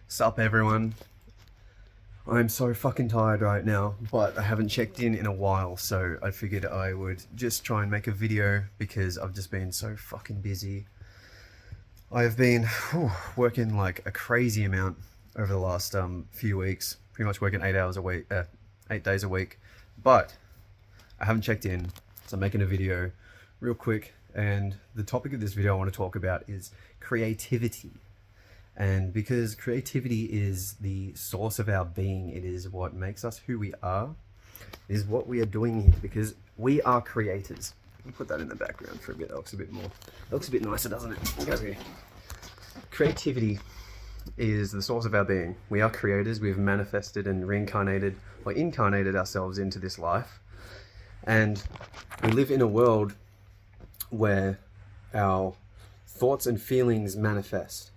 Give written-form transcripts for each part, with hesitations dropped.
Sup everyone. I'm so fucking tired right now, but I haven't checked in a while, so I figured I would just try and make a video because I've just been so fucking busy. I've been working like a crazy amount over the last few weeks, pretty much working 8 hours a week, 8 days a week, but I haven't checked in, so I'm making a video real quick, and the topic of this video I want to talk about is creativity. And because creativity is the source of our being, it is what makes us who we are, it is what we are doing here, because we are creators. I'll put that in the background for a bit, that looks a bit more, that looks a bit nicer, doesn't it? Go here. Creativity is the source of our being. We are creators, we've manifested and reincarnated or incarnated ourselves into this life. And we live in a world where our thoughts and feelings manifest.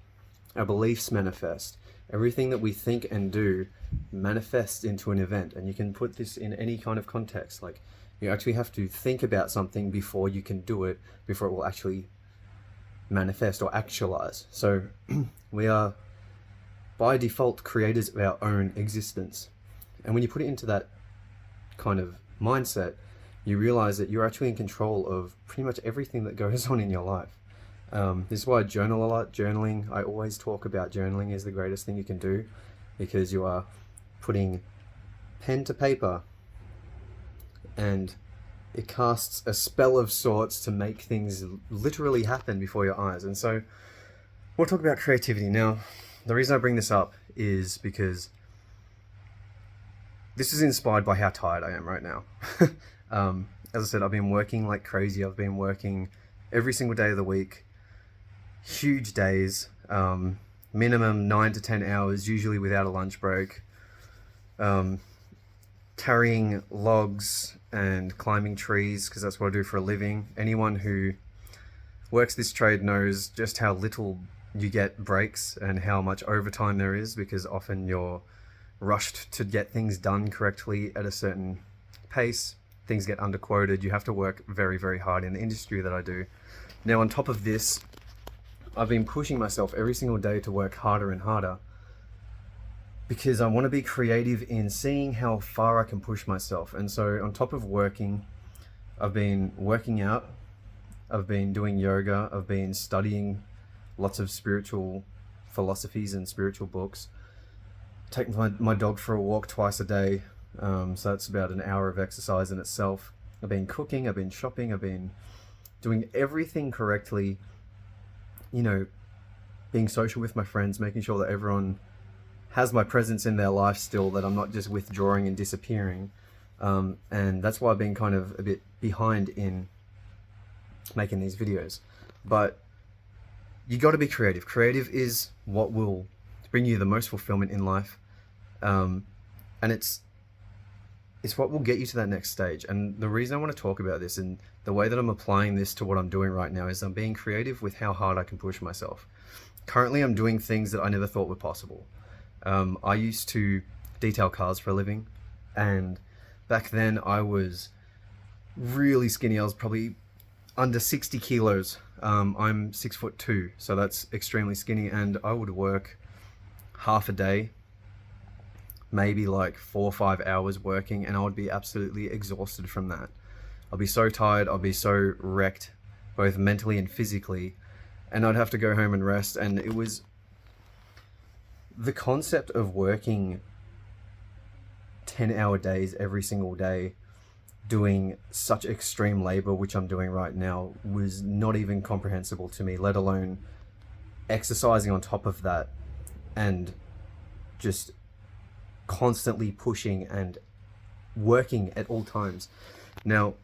Our beliefs manifest. Everything that we think and do manifests into an event. And you can put this in any kind of context. Like, you actually have to think about something before you can do it, before it will actually manifest or actualize. So we are by default creators of our own existence. And when you put it into that kind of mindset, you realize that you're actually in control of pretty much everything that goes on in your life. This is why I journal a lot. Journaling, I always talk about journaling is the greatest thing you can do, because you are putting pen to paper and it casts a spell of sorts to make things literally happen before your eyes. And so we'll talk about creativity. Now, the reason I bring this up is because this is inspired by how tired I am right now. As I said, I've been working like crazy. I've been working every single day of the week. Huge days, minimum 9 to 10 hours, usually without a lunch break, carrying logs and climbing trees, because that's what I do for a living. Anyone who works this trade knows just how little you get breaks and how much overtime there is, because often you're rushed to get things done correctly at a certain pace. Things get underquoted. You have to work very, very hard in the industry that I do. Now, on top of this, I've been pushing myself every single day to work harder and harder, because I want to be creative in seeing how far I can push myself. And so on top of working, I've been working out, I've been doing yoga, I've been studying lots of spiritual philosophies and spiritual books, take my dog for a walk twice a day, so that's about an hour of exercise in itself. I've been cooking, I've been shopping, I've been doing everything correctly, you know, being social with my friends, making sure that everyone has my presence in their life still, that I'm not just withdrawing and disappearing. And that's why I've been kind of a bit behind in making these videos. But you got to be creative. Creative is what will bring you the most fulfillment in life. And it's what will get you to that next stage. And the reason I want to talk about this and the way that I'm applying this to what I'm doing right now is I'm being creative with how hard I can push myself. Currently, I'm doing things that I never thought were possible. I used to detail cars for a living, and back then I was really skinny. I was probably under 60 kilos. I'm 6'2", so that's extremely skinny, and I would work half a day, maybe like 4 or 5 hours working, and I would be absolutely exhausted from that. I'll be so tired, I'll be so wrecked, both mentally and physically, and I'd have to go home and rest. And it was the concept of working 10-hour days every single day, doing such extreme labor, which I'm doing right now, was not even comprehensible to me, let alone exercising on top of that and just constantly pushing and working at all times. Now,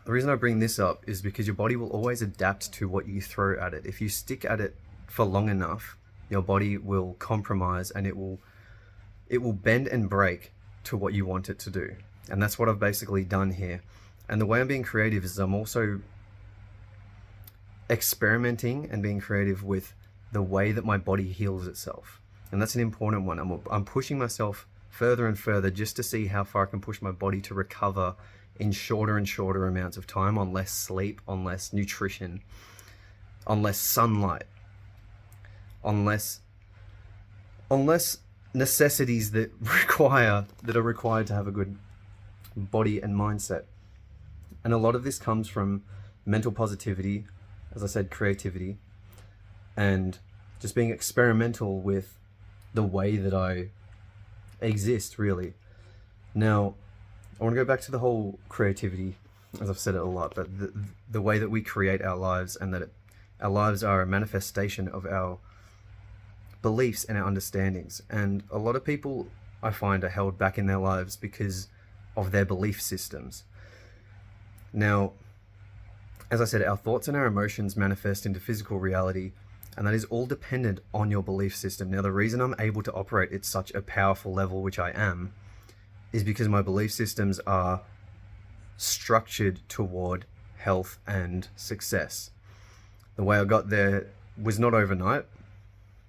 the reason I bring this up is because your body will always adapt to what you throw at it. If you stick at it for long enough, your body will compromise, and it will bend and break to what you want it to do. And that's what I've basically done here. And the way I'm being creative is I'm also experimenting and being creative with the way that my body heals itself. And that's an important one. I'm pushing myself further and further just to see how far I can push my body to recover in shorter and shorter amounts of time, on less sleep, on less nutrition, on less sunlight, on less unless necessities that are required to have a good body and mindset. And a lot of this comes from mental positivity, as I said, creativity, and just being experimental with the way that I exist, really. Now, I want to go back to the whole creativity, as I've said it a lot, but the way that we create our lives, and that our lives are a manifestation of our beliefs and our understandings. And a lot of people, I find, are held back in their lives because of their belief systems. Now, as I said, our thoughts and our emotions manifest into physical reality, and that is all dependent on your belief system. Now, the reason I'm able to operate at such a powerful level, which I am, is because my belief systems are structured toward health and success. The way I got there was not overnight.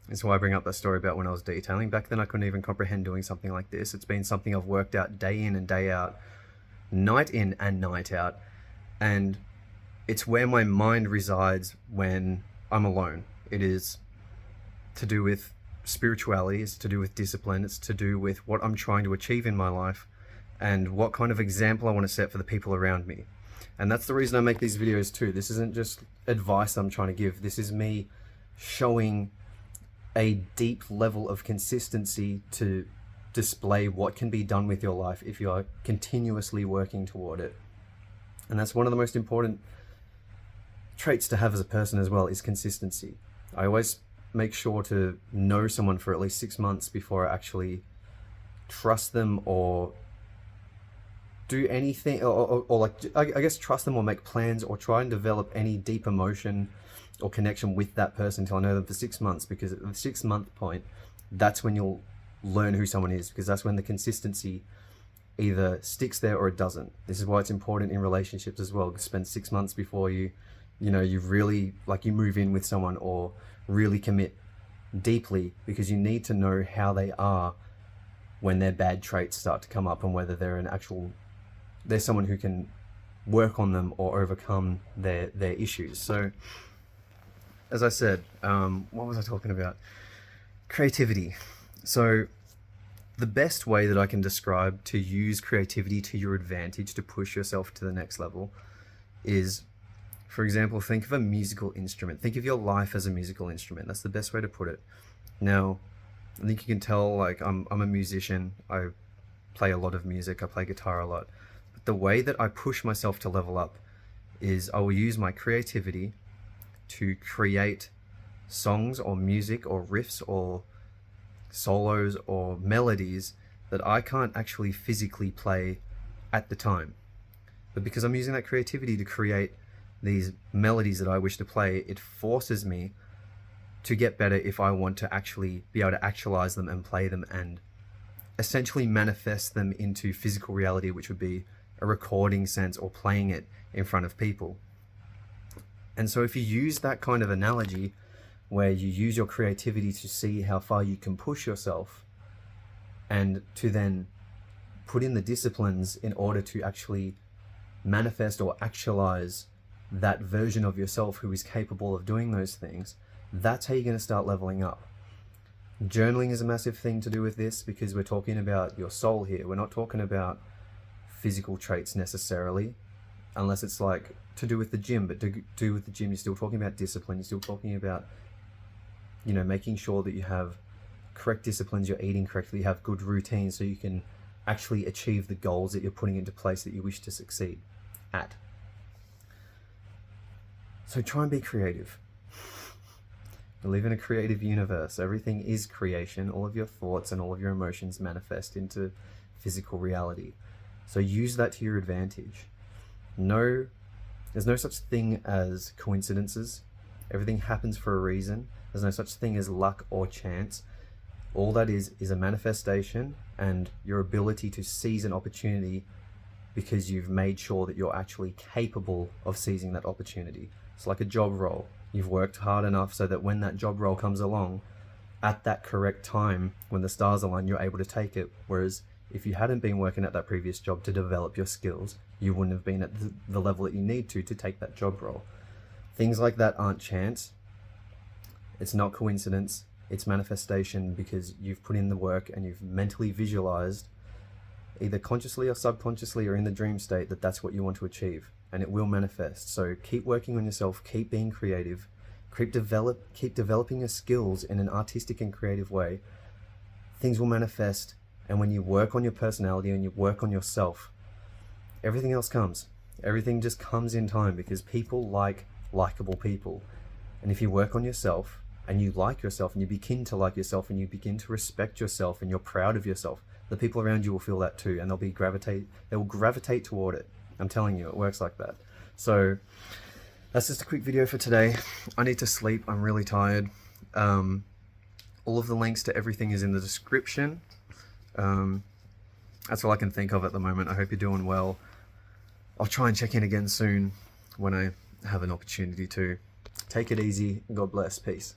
That's why I bring up that story about when I was detailing. Back then, I couldn't even comprehend doing something like this. It's been something I've worked out day in and day out, night in and night out. And it's where my mind resides when I'm alone. It is to do with spirituality, it's to do with discipline, it's to do with what I'm trying to achieve in my life and what kind of example I want to set for the people around me. And that's the reason I make these videos too. This isn't just advice I'm trying to give. This is me showing a deep level of consistency to display what can be done with your life if you are continuously working toward it. And that's one of the most important traits to have as a person as well, is consistency. I always make sure to know someone for at least 6 months before I actually trust them or do anything, or like, I guess trust them or make plans or try and develop any deep emotion or connection with that person until I know them for 6 months, because at the 6 month point, that's when you'll learn who someone is, because that's when the consistency either sticks there or it doesn't. This is why it's important in relationships as well. Spend 6 months before you really, like, you move in with someone or really commit deeply, because you need to know how they are when their bad traits start to come up, and whether they're someone who can work on them or overcome their issues. So, as I said, what was I talking about? Creativity. So, the best way that I can describe to use creativity to your advantage to push yourself to the next level is, for example, think of a musical instrument. Think of your life as a musical instrument. That's the best way to put it. Now, I think you can tell, like, I'm a musician. I play a lot of music. I play guitar a lot. But the way that I push myself to level up is I will use my creativity to create songs or music or riffs or solos or melodies that I can't actually physically play at the time. But because I'm using that creativity to create these melodies that I wish to play, it forces me to get better if I want to actually be able to actualize them and play them and essentially manifest them into physical reality, which would be a recording sense or playing it in front of people. And so if you use that kind of analogy, where you use your creativity to see how far you can push yourself and to then put in the disciplines in order to actually manifest or actualize that version of yourself who is capable of doing those things, that's how you're going to start leveling up. Journaling is a massive thing to do with this, because we're talking about your soul here. We're not talking about physical traits necessarily, unless it's like to do with the gym. But to do with the gym, you're still talking about discipline. You're still talking about, making sure that you have correct disciplines, you're eating correctly, you have good routines, so you can actually achieve the goals that you're putting into place that you wish to succeed at. So try and be creative. We live in a creative universe. Everything is creation. All of your thoughts and all of your emotions manifest into physical reality. So use that to your advantage. There's no such thing as coincidences. Everything happens for a reason. There's no such thing as luck or chance. All that is a manifestation and your ability to seize an opportunity because you've made sure that you're actually capable of seizing that opportunity. It's like a job role. You've worked hard enough so that when that job role comes along, at that correct time, when the stars align, you're able to take it. Whereas if you hadn't been working at that previous job to develop your skills, you wouldn't have been at the level that you need to take that job role. Things like that aren't chance. It's not coincidence. It's manifestation because you've put in the work and you've mentally visualized, either consciously or subconsciously or in the dream state, that that's what you want to achieve, and it will manifest. So keep working on yourself, keep being creative, keep developing your skills in an artistic and creative way. Things will manifest, and when you work on your personality and you work on yourself, everything else comes. Everything just comes in time, because people like likable people. And if you work on yourself and you like yourself and you begin to like yourself and you begin to respect yourself and you're proud of yourself, the people around you will feel that too, and they will gravitate toward it. I'm telling you, it works like that. So that's just a quick video for today. I need to sleep. I'm really tired. All of the links to everything is in the description. That's all I can think of at the moment. I hope you're doing well. I'll try and check in again soon when I have an opportunity to. Take it easy. God bless. Peace.